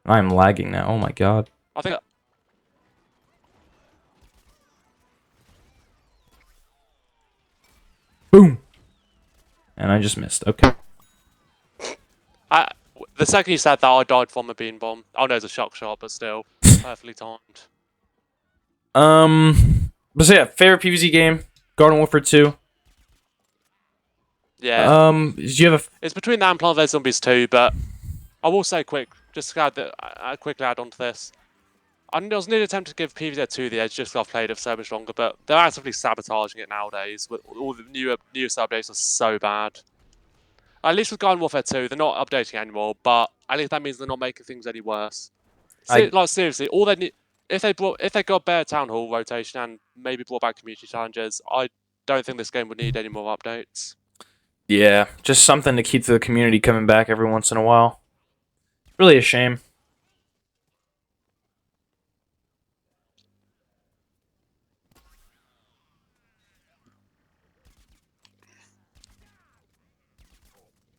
I'm lagging now. Oh my god. I think... Boom. And I just missed. Okay. The second you said that, I died from a bean bomb. Oh no, it's a shock shot, but still perfectly timed. But so yeah, favorite PvZ game, Garden Warfare 2. Yeah. Do you have a? It's between that and Plant vs Zombies 2, but I will say just to quickly add on to this. I was nearly tempted to give PvZ2 the edge just because I've played it for so much longer, but they're actively sabotaging it nowadays. With all the newest updates are so bad. At least with Garden Warfare 2, they're not updating anymore, but at least that means they're not making things any worse. Like seriously, all they need, if they got better town hall rotation and maybe brought back community challenges, I don't think this game would need any more updates. Yeah, just something to keep the community coming back every once in a while. Really a shame.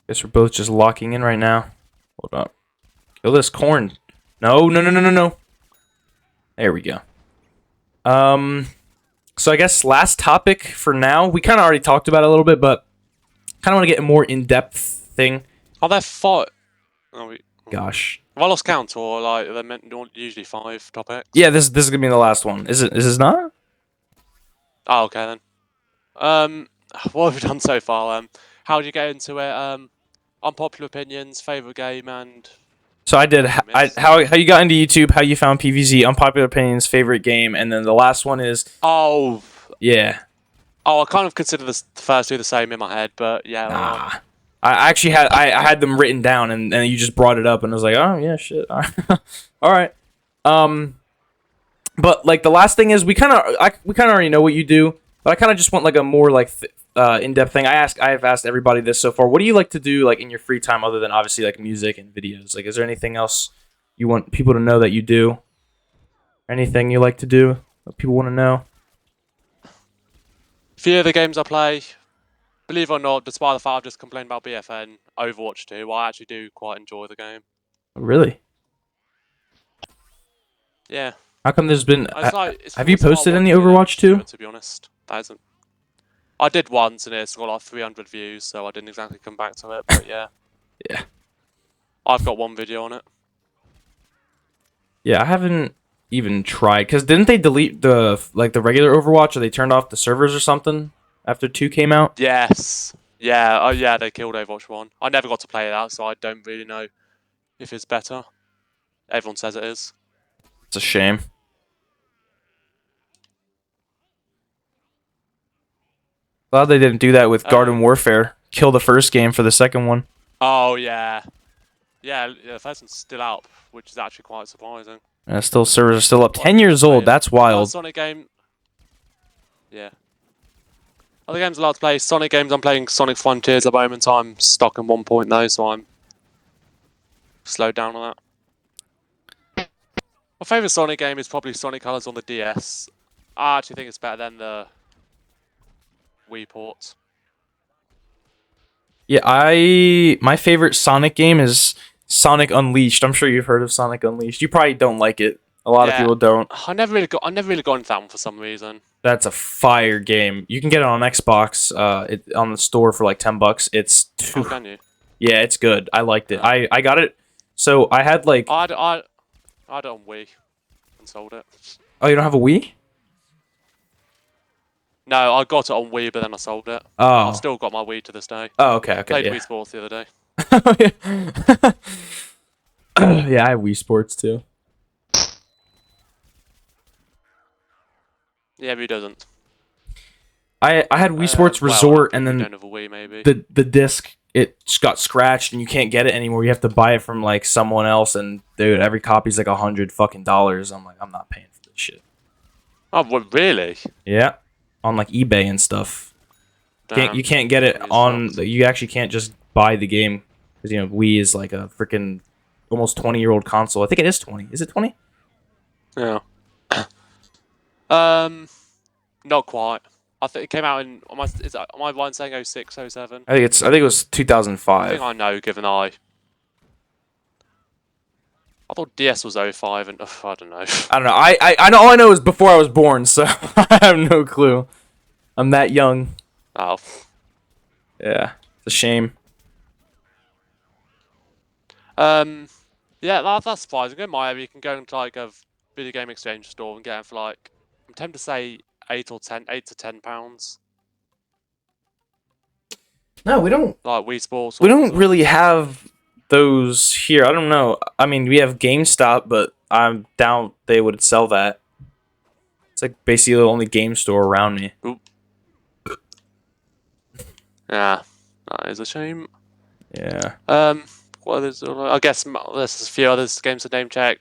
Guess we're both just locking in right now. Hold up. Kill this corn. No. There we go. So I guess last topic for now. We kind of already talked about it a little bit, but kind of want to get a more in-depth thing. Are there five? Gosh. Have I lost count, or like they're meant usually 5 topics? Yeah, this is gonna be the last one. Is this not? Oh, okay then. What have we done so far? How did you get into it? Unpopular opinions, favorite game, and so I did. How you got into YouTube? How you found PvZ? Unpopular opinions, favorite game, and then the last one is. Oh. Yeah. Oh, I kind of consider the first two the same in my head, but yeah. Nah. I actually had I had them written down, and you just brought it up, and I was like, oh yeah, shit. All right. But like the last thing is we kind of already know what you do, but I kind of just want like a more like in-depth thing. I've asked everybody this so far. What do you like to do like in your free time other than obviously like music and videos? Like, is there anything else you want people to know that you do? Anything you like to do that people want to know? Few of the games I play, believe it or not, despite the fact I've just complained about BFN, Overwatch 2, I actually do quite enjoy the game. Really? Yeah. How come there's been... it's have you posted any Overwatch 2? To be honest, that isn't. I did once and it's got like 300 views, so I didn't exactly come back to it, but yeah. Yeah. I've got one video on it. Yeah, I haven't even tried, because didn't they delete the regular Overwatch, or they turned off the servers or something after 2 came out? Yes. Yeah, oh yeah, they killed Overwatch 1. I never got to play that, so I don't really know if it's better. Everyone says it is. It's a shame. Glad they didn't do that with Garden Warfare. Kill the first game for the second one. Oh yeah, yeah. The first one's still out, which is actually quite surprising. Still servers are still up. 10 years old. That's wild. Sonic game. Yeah. Other games I like to play. Sonic games. I'm playing Sonic Frontiers at the moment. I'm stuck in 1 though, so I'm slowed down on that. My favourite Sonic game is probably Sonic Colors on the DS. I actually think it's better than the Wii port. Yeah, my favorite Sonic game is Sonic Unleashed. I'm sure you've heard of Sonic Unleashed. You probably don't like it. A lot of people don't. I never really got into that one for some reason. That's a fire game. You can get it on Xbox, on the store for like $10. It's Can you? Yeah, it's good. I liked it. I got it. So I had like I had it on Wii and sold it. Oh, you don't have a Wii? No, I got it on Wii, but then I sold it. Oh. I've still got my Wii to this day. Oh, okay, Played yeah. Wii Sports the other day. Yeah, I have Wii Sports too. Yeah, who doesn't? I had Wii Sports Resort, and then don't have a Wii, maybe. the disc, it just got scratched, and you can't get it anymore. You have to buy it from like someone else, and dude, every copy's like $100 fucking. I'm like, I'm not paying for this shit. Oh, what, really? Yeah, on like eBay and stuff. Damn. You can't get it on. You actually can't just buy the game because Wii is like a freaking almost 20-year-old console. I think it is 20. Is it 20? Yeah. Not quite. I think it came out in. Am I right in saying 06, 07? I think it was 2005. I think I know, given I thought DS was 05, and I don't know. I don't know. I know. All I know is before I was born, so I have no clue. I'm that young. Oh. Yeah, it's a shame. Yeah, that's surprising. In my area, you can go into like a video game exchange store and get them for like, I'm tempted to say £8 to £10. No, we don't. Like Wii Sports. We don't really have those here. I don't know. I mean, we have GameStop, but I'm doubt they would sell that. It's like basically the only game store around me. Oop. Yeah, that is a shame. Yeah. What others? I guess there's a few others games to name check.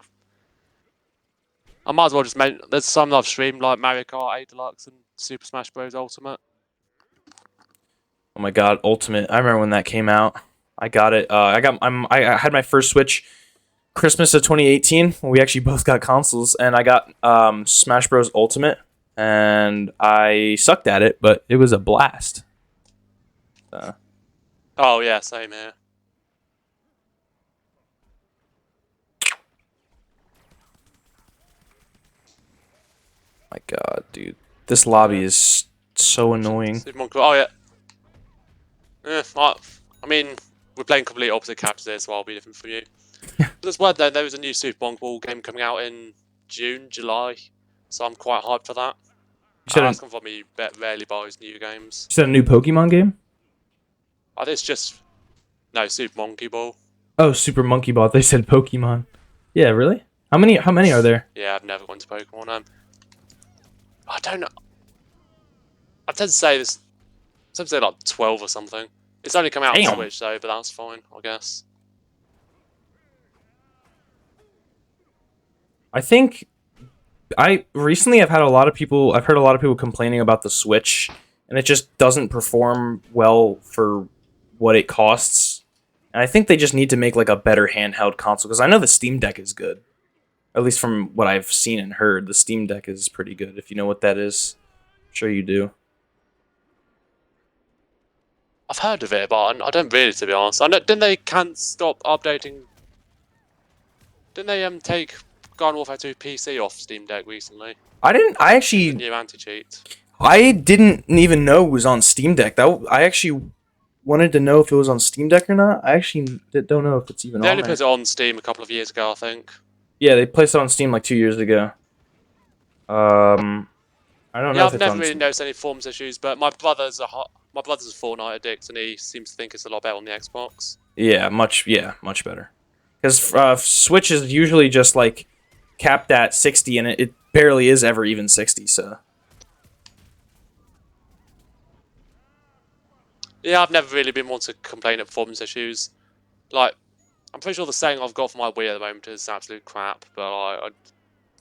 I might as well just mention. There's some that I've streamed like Mario Kart 8 Deluxe and Super Smash Bros. Ultimate. Oh my God, Ultimate! I remember when that came out. I got it. I had my first Switch Christmas of 2018 when we actually both got consoles, and I got Smash Bros. Ultimate, and I sucked at it, but it was a blast. Oh yeah, same here. My God, dude, this lobby is so annoying. Oh yeah. I mean, we're playing complete opposite characters here, so I'll be different from you. There's word though, there was a new Super Monkey Ball game coming out in June, July, so I'm quite hyped for that. That's come from me. Rarely buys new games. You said a new Pokemon game? I think it's just Super Monkey Ball. Oh, Super Monkey Ball. They said Pokemon. Yeah, really? How many are there? Yeah, I've never gone to Pokemon. I don't know. I tend to say this. Some say like 12 or something. It's only come out on Switch though, but that's fine, I guess. I think recently I've heard a lot of people complaining about the Switch, and it just doesn't perform well for what it costs. And I think they just need to make like a better handheld console, because I know the Steam Deck is good. At least from what I've seen and heard, the Steam Deck is pretty good. If you know what that is, I'm sure you do. I've heard of it, but I don't really, to be honest. Didn't they stop updating? Didn't they take Garden Warfare 2 PC off Steam Deck recently? I actually New anti-cheat. I didn't even know it was on Steam Deck. I actually wanted to know if it was on Steam Deck or not. I actually don't know if it's even on there. They only put it on Steam a couple of years ago, I think. Yeah, they placed it on Steam like 2 years ago. I don't know. Yeah, if I've it's never on really Steam. noticed any forms issues, but my brother's a Fortnite addict, and he seems to think it's a lot better on the Xbox. Yeah, much better. Because Switch is usually just like capped at 60, and it barely is ever even 60. So Yeah, I've never really been one to complain at performance issues. Like, I'm pretty sure the setting I've got for my Wii at the moment is absolute crap, but I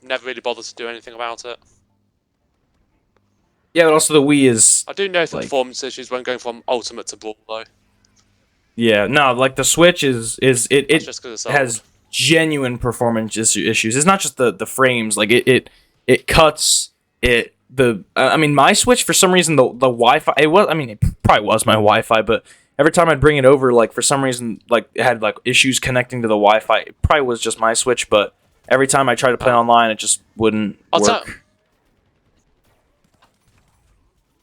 never really bothered to do anything about it. Yeah, but also the Wii is. I do notice like, performance issues when going from Ultimate to Brawl, though. Yeah, no, like the Switch That's just 'cause it's old. has genuine performance issues. It's not just the frames. Like it cuts it. I mean, my Switch for some reason the Wi-Fi. It probably was my Wi-Fi, but every time I'd bring it over, like for some reason, like it had like issues connecting to the Wi-Fi. It probably was just my Switch, but every time I tried to play online, it just wouldn't work.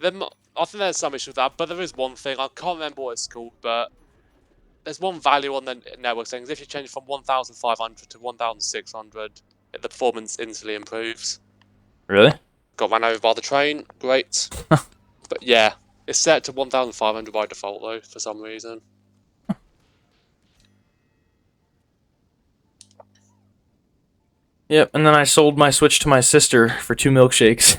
I think there's some issue with that, but there is one thing. I can't remember what it's called, but there's one value on the network settings. If you change from 1,500 to 1,600, the performance instantly improves. Really? Got ran over by the train. Great. But yeah, it's set to 1,500 by default, though, for some reason. Yep, and then I sold my Switch to my sister for 2 milkshakes.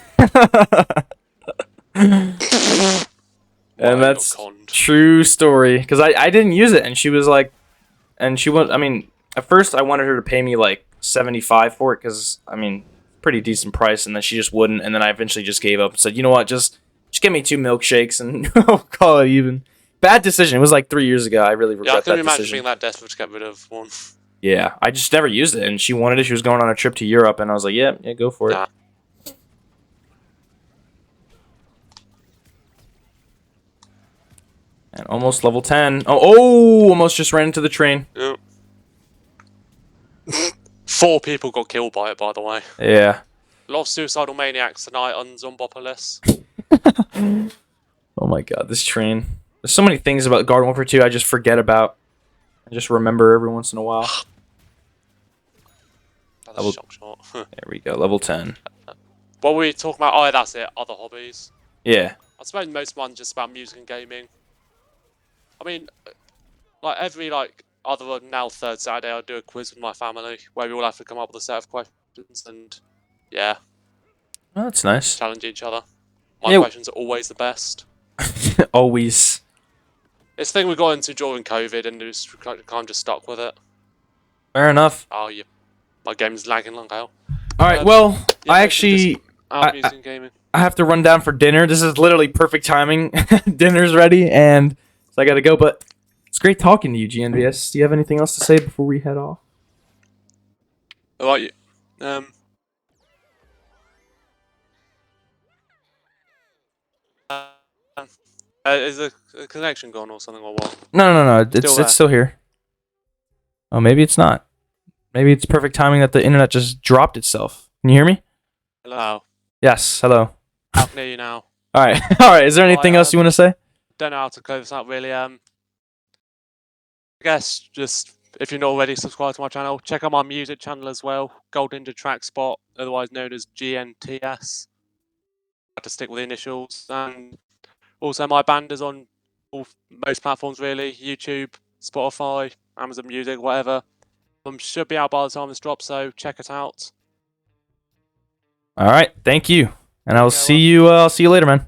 And that's true story, because I didn't use it, and she was like, and she went. I mean, at first I wanted her to pay me like 75 for it, because I mean, pretty decent price, and then she just wouldn't, and then I eventually just gave up and said, you know what, just give me 2 milkshakes and we'll call it even. Bad decision. It was like 3 years ago. I really regret that decision. Yeah, I couldn't imagine being that desperate to get rid of one. Yeah, I just never used it, and she wanted it. She was going on a trip to Europe, and I was like, yeah, go for it. Nah. And almost level 10. Oh, almost just ran into the train. Yep. 4 people got killed by it, by the way. Yeah. A lot of suicidal maniacs tonight on Unpopular. Oh my god, this train. There's so many things about Garden Warfare 2 I just forget about. I just remember every once in a while. That's a shock shot. There we go, level 10. What were we talking about? Oh, that's it. Other hobbies. Yeah. I suppose most of mine just about music and gaming. I mean, like every other now third Saturday, I do a quiz with my family where we all have to come up with a set of questions and yeah. Oh, that's nice. Challenge each other. My questions are always the best. Always. It's the thing we got into during COVID and we kind of just stuck with it. Fair enough. Oh, yeah. My game's lagging like hell. Alright, well, yeah, I actually... music and gaming. I have to run down for dinner. This is literally perfect timing. Dinner's ready, and so I gotta go, but it's great talking to you, GNVS. Do you have anything else to say before we head off? Alright, is the connection gone or something or what? No. It's still here. Oh, maybe it's not. Maybe it's perfect timing that the internet just dropped itself. Can you hear me? Hello. Yes, hello. I can hear you now. Alright, alright. Is there anything else you want to say? Don't know how to close this out really. I guess just if you're not already subscribed to my channel, check out my music channel as well. Gold Ninja Track Spot, otherwise known as GNTS. I have to stick with the initials. And also my band is on most platforms really. YouTube, Spotify, Amazon Music, whatever. Should be out by the time this drops, so check it out. Alright, thank you. And I'll see you later, man.